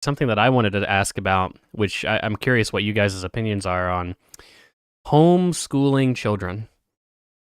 something that I wanted to ask about, which I'm curious what you guys' opinions are on homeschooling children.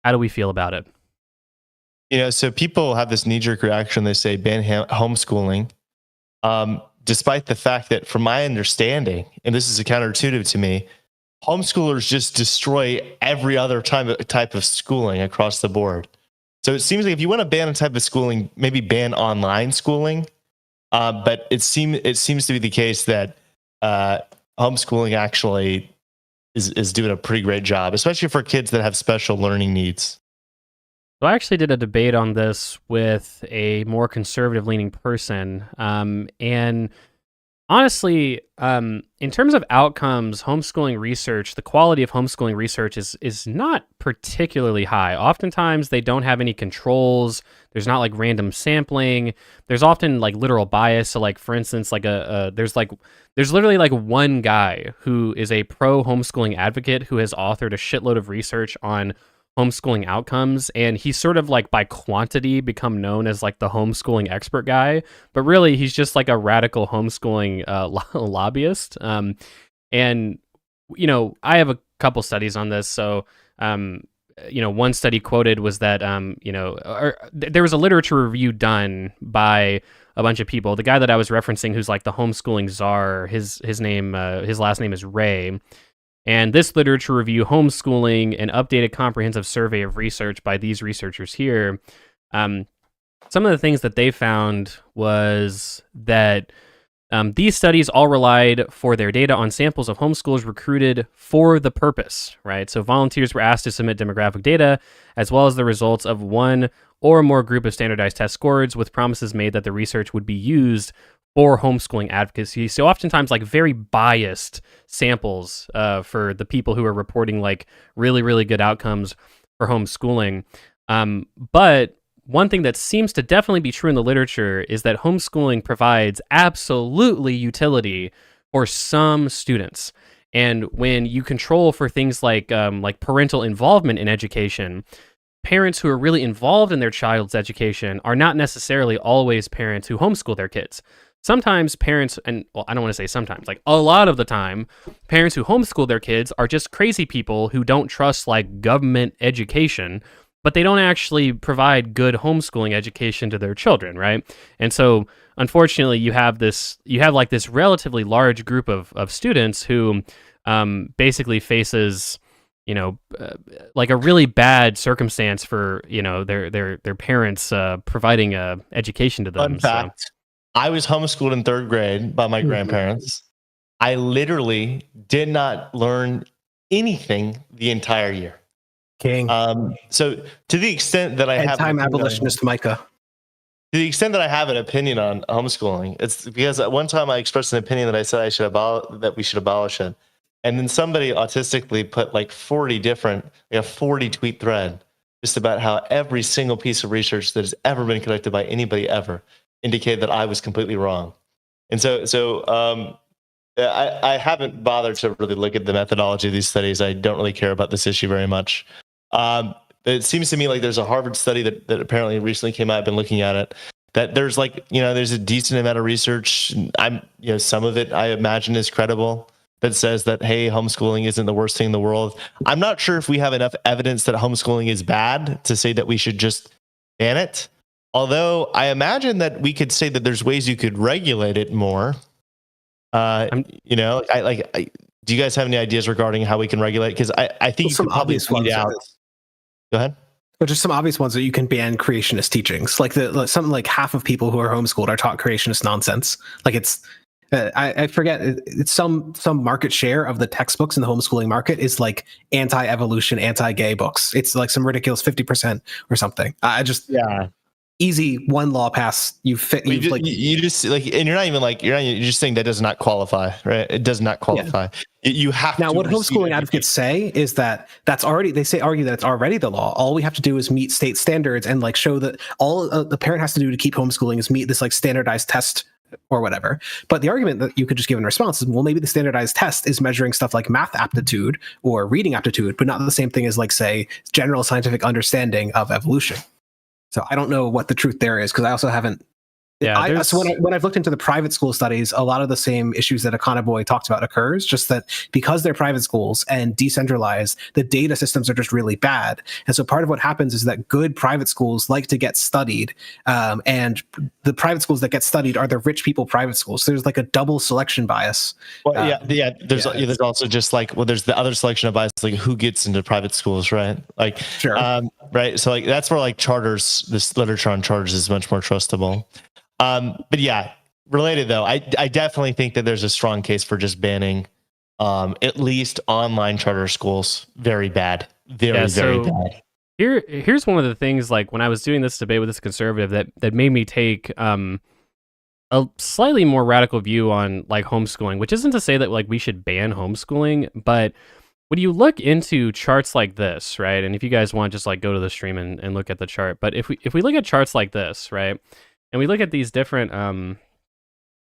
How do we feel about it? So people have this knee-jerk reaction. They say ban homeschooling, despite the fact that, from my understanding, and this is a counterintuitive to me, homeschoolers just destroy every other type of schooling across the board. So it seems like if you want to ban a type of schooling, maybe ban online schooling. But it seems to be the case that homeschooling actually is doing a pretty great job, especially for kids that have special learning needs. So I actually did a debate on this with a more conservative leaning person. And honestly, in terms of outcomes, homeschooling research, the quality of homeschooling research is not particularly high. Oftentimes, they don't have any controls. There's not like random sampling. There's often like literal bias. So, like for instance, like there's literally like one guy who is a pro homeschooling advocate who has authored a shitload of research on homeschooling outcomes, and he's sort of like by quantity become known as like the homeschooling expert guy, but really he's just like a radical homeschooling lobbyist. And I have a couple studies on this. So one study quoted was that there was a literature review done by a bunch of people. The guy that I was referencing, who's like the homeschooling czar, his last name is Ray. And this literature review, Homeschooling, an updated comprehensive survey of research by these researchers here. Some of the things that they found was that these studies all relied for their data on samples of homeschoolers recruited for the purpose, right? So volunteers were asked to submit demographic data as well as the results of one or more group of standardized test scores, with promises made that the research would be used for homeschooling advocacy. So oftentimes like very biased samples for the people who are reporting like really, really good outcomes for homeschooling. But one thing that seems to definitely be true in the literature is that homeschooling provides absolutely utility for some students. And when you control for things like parental involvement in education, parents who are really involved in their child's education are not necessarily always parents who homeschool their kids. Sometimes parents, and well, I don't want to say sometimes, like a lot of the time, parents who homeschool their kids are just crazy people who don't trust like government education, but they don't actually provide good homeschooling education to their children, right? And so, unfortunately, you have like this relatively large group of students who basically faces, like a really bad circumstance for their parents providing education to them. Fun fact: I was homeschooled in third grade by my grandparents. I literally did not learn anything the entire year. King. So to the extent that I have time abolitionist Micah. To the extent that I have an opinion on homeschooling, it's because at one time I expressed an opinion that I said that we should abolish it. And then somebody autistically put like 40 tweet thread just about how every single piece of research that has ever been conducted by anybody ever indicated that I was completely wrong. And so I haven't bothered to really look at the methodology of these studies. I don't really care about this issue very much. It seems to me like there's a Harvard study that apparently recently came out. I've been looking at it. That there's there's a decent amount of research. Some of it I imagine is credible, that says that, hey, homeschooling isn't the worst thing in the world. I'm not sure if we have enough evidence that homeschooling is bad to say that we should just ban it. Although I imagine that we could say that there's ways you could regulate it more. Do you guys have any ideas regarding how we can regulate? Because I think some obvious ones out. Go ahead. But just some obvious ones that you can ban creationist teachings, like something like half of people who are homeschooled are taught creationist nonsense. Like it's, I forget, it's some market share of the textbooks in the homeschooling market is like anti-evolution, anti-gay books. It's like some ridiculous 50% or something. Easy one law pass. You just saying that does not qualify, right? It does not qualify. Yeah. You have now. What homeschooling advocates say is that argue that it's already the law. All we have to do is meet state standards and like show that all the parent has to do to keep homeschooling is meet this like standardized test or whatever. But the argument that you could just give in response is, well, maybe the standardized test is measuring stuff like math aptitude or reading aptitude, but not the same thing as like say general scientific understanding of evolution. So I don't know what the truth there is, because I also haven't Yeah, so when I've looked into the private school studies, a lot of the same issues that Econoboy talked about occurs, just that because they're private schools and decentralized, the data systems are just really bad. And so part of what happens is that good private schools like to get studied, and the private schools that get studied are the rich people private schools. So there's like a double selection bias. Well, there's also just like, well, there's the other selection of bias, like who gets into private schools, right? Like, sure. Right. So like that's where like charters, this literature on charters is much more trustable. But yeah, related though, I definitely think that there's a strong case for just banning at least online charter schools. Very bad. Very bad. Here's one of the things, like when I was doing this debate with this conservative that made me take a slightly more radical view on like homeschooling, which isn't to say that like we should ban homeschooling, but when you look into charts like this, right? And if you guys want, just like go to the stream and look at the chart. But if we look at charts like this, right? And we look at these different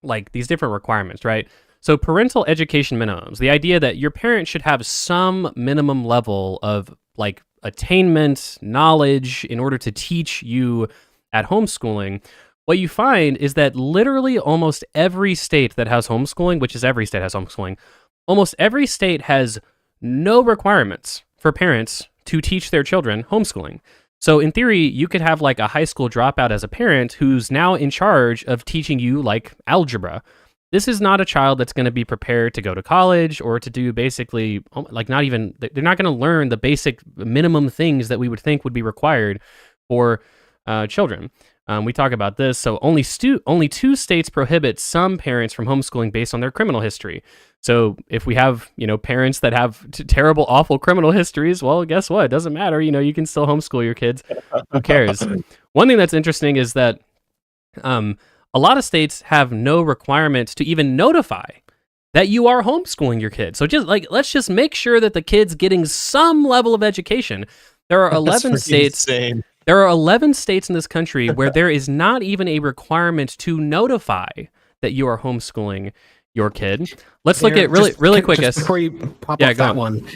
requirements, right? So parental education minimums, the idea that your parent should have some minimum level of like attainment, knowledge in order to teach you at homeschooling. What you find is that literally almost every state that has homeschooling, which is every state has homeschooling, almost every state has no requirements for parents to teach their children homeschooling. So in theory, you could have like a high school dropout as a parent who's now in charge of teaching you like algebra. This is not a child that's going to be prepared to go to college or to do basically like not even, they're not going to learn the basic minimum things that we would think would be required for children. We talk about this. So only 2 states prohibit some parents from homeschooling based on their criminal history. So if we have, parents that have terrible, awful criminal histories, well, guess what? It doesn't matter. You can still homeschool your kids. Who cares? One thing that's interesting is that a lot of states have no requirements to even notify that you are homeschooling your kids. So just like, let's just make sure that the kid's getting some level of education. There are 11 states. Insane. There are 11 states in this country where there is not even a requirement to notify that you are homeschooling your kid. Let's look at really quick. Just before you pop off that one,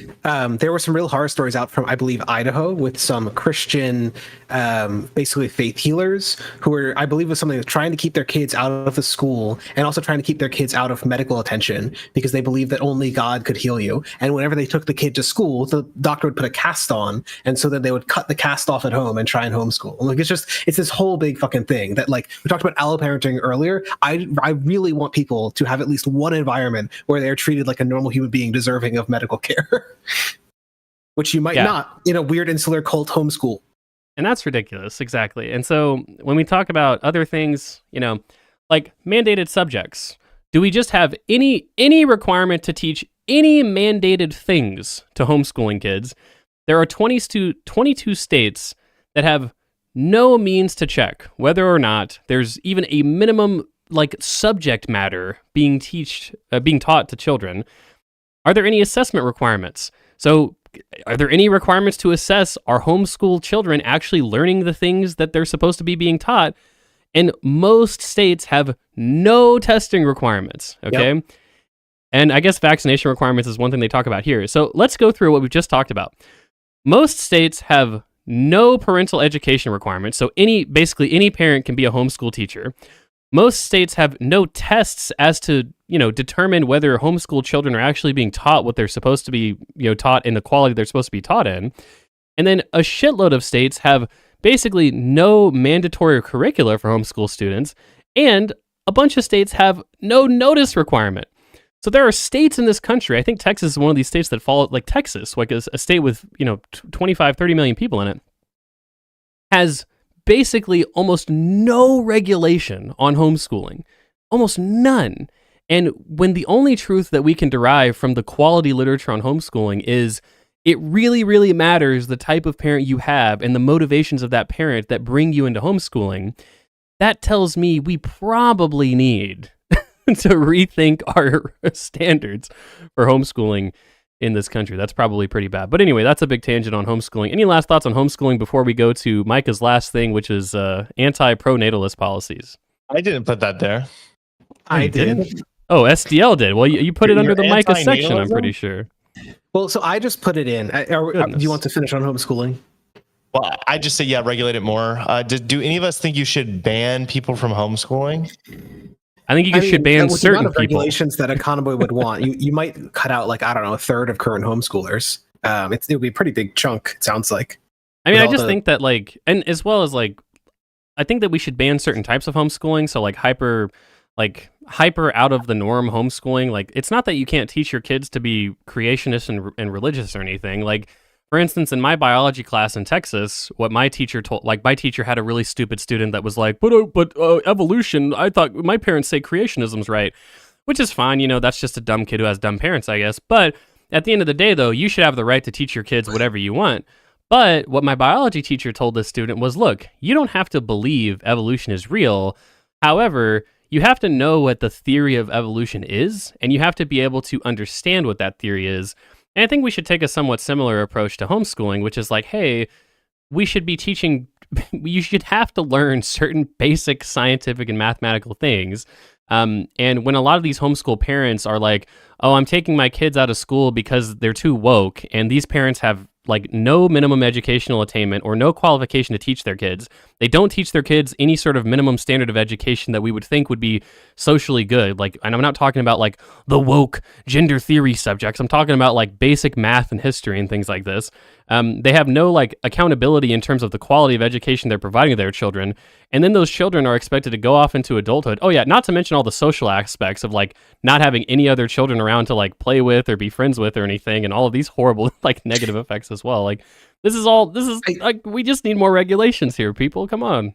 there were some real horror stories out from, I believe, Idaho with some Christian, basically faith healers who were, I believe, was something that's trying to keep their kids out of the school and also trying to keep their kids out of medical attention because they believed that only God could heal you. And whenever they took the kid to school, the doctor would put a cast on, and so then they would cut the cast off at home and try and homeschool. Like it's this whole big fucking thing that, like, we talked about alloparenting earlier. I really want people to have at least one environment where they're treated like a normal human being deserving of medical care, which you might not in a weird insular cult homeschool. And that's ridiculous. Exactly. And so when we talk about other things, like mandated subjects, do we just have any requirement to teach any mandated things to homeschooling kids? There are 22 states that have no means to check whether or not there's even a minimum like subject matter being taught to children. Are there any assessment requirements? So are there any requirements to assess are homeschool children actually learning the things that they're supposed to be being taught? And most states have no testing requirements, okay? Yep. And I guess vaccination requirements is one thing they talk about here. So let's go through what we've just talked about. Most states have no parental education requirements. So basically any parent can be a homeschool teacher. Most states have no tests as to, determine whether homeschool children are actually being taught what they're supposed to be, taught in the quality they're supposed to be taught in. And then a shitload of states have basically no mandatory curricula for homeschool students, and a bunch of states have no notice requirement. So there are states in this country, I think Texas is one of these states that follow, like Texas, like a state with, 25, 30 million people in it, has basically almost no regulation on homeschooling, almost none. And when the only truth that we can derive from the quality literature on homeschooling is it really, really matters the type of parent you have and the motivations of that parent that bring you into homeschooling, that tells me we probably need to rethink our standards for homeschooling in this country. That's probably pretty bad. But anyway, that's a big tangent on homeschooling. Any last thoughts on homeschooling before we go to Micah's last thing, which is anti-pronatalist policies? I didn't put that there. I did. Oh, SDL did. Well, you put it under the Micah section, I'm pretty sure. Well, so I just put it in. Do you want to finish on homeschooling? Well, I just say, yeah, regulate it more. Do any of us think you should ban people from homeschooling? I think you should ban certain the amount of people. Regulations that a convoy would want, you might cut out like, I don't know, a third of current homeschoolers. It would be a pretty big chunk, it sounds like. I mean, I just think that like, and as well as like, I think that we should ban certain types of homeschooling. So like hyper out of the norm homeschooling. Like, it's not that you can't teach your kids to be creationist and religious or anything. Like, for instance, in my biology class in Texas, what my teacher told, like my teacher had a really stupid student that was like, but evolution, I thought my parents say creationism's right, which is fine. You know, that's just a dumb kid who has dumb parents, I guess. But at the end of the day, though, you should have the right to teach your kids whatever you want. But what my biology teacher told this student was, look, you don't have to believe evolution is real. However, you have to know what the theory of evolution is, and you have to be able to understand what that theory is. And I think we should take a somewhat similar approach to homeschooling, which is like, hey, we should be teaching, you should have to learn certain basic scientific and mathematical things. And when a lot of these homeschool parents are like, oh, I'm taking my kids out of school because they're too woke, and these parents have like no minimum educational attainment or no qualification to teach their kids. They don't teach their kids any sort of minimum standard of education that we would think would be socially good. Like, and I'm not talking about like the woke gender theory subjects. I'm talking about like basic math and history and things like this. They have no like accountability in terms of the quality of education they're providing to their children. And then those children are expected to go off into adulthood. Oh yeah, not to mention all the social aspects of like not having any other children around to like play with or be friends with or anything, and all of these horrible like negative effects as well. Like like, we just need more regulations here, people. Come on.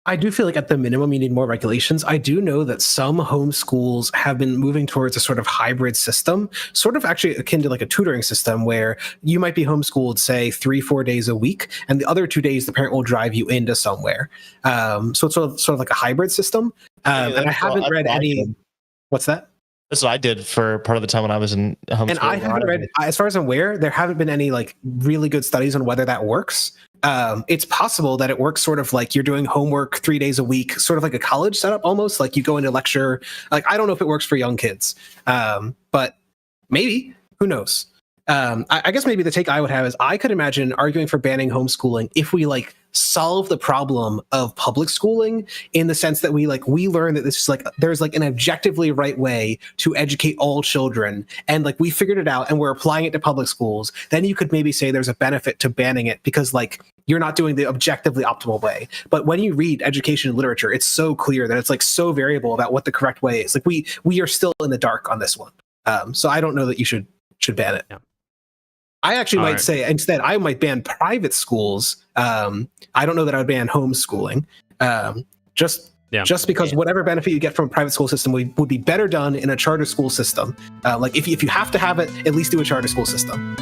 I do feel like at the minimum you need more regulations. I do know that some homeschools have been moving towards a sort of hybrid system, sort of actually akin to like a tutoring system where you might be homeschooled, say 3-4 days a week, and the other 2 days the parent will drive you into somewhere. So it's sort of like a hybrid system. And I haven't read any. What's that? That's what I did for part of the time when I was in homeschool. And I haven't read, as far as I'm aware, there haven't been any like really good studies on whether that works. It's possible that it works sort of like you're doing homework 3 days a week, sort of like a college setup almost, like you go into lecture. Like, I don't know if it works for young kids, but maybe, who knows? I guess maybe the take I would have is I could imagine arguing for banning homeschooling if we like solve the problem of public schooling, in the sense that we learn that this is like there's like an objectively right way to educate all children, and like we figured it out and we're applying it to public schools. Then you could maybe say there's a benefit to banning it because like you're not doing the objectively optimal way. But when you read education literature, it's so clear that it's like so variable about what the correct way is. Like we are still in the dark on this one. So I don't know that you should ban it. Yeah. I actually might say instead I might ban private schools. I don't know that I would ban homeschooling. Just because whatever benefit you get from a private school system would be better done in a charter school system. Like if you have to have it, at least do a charter school system.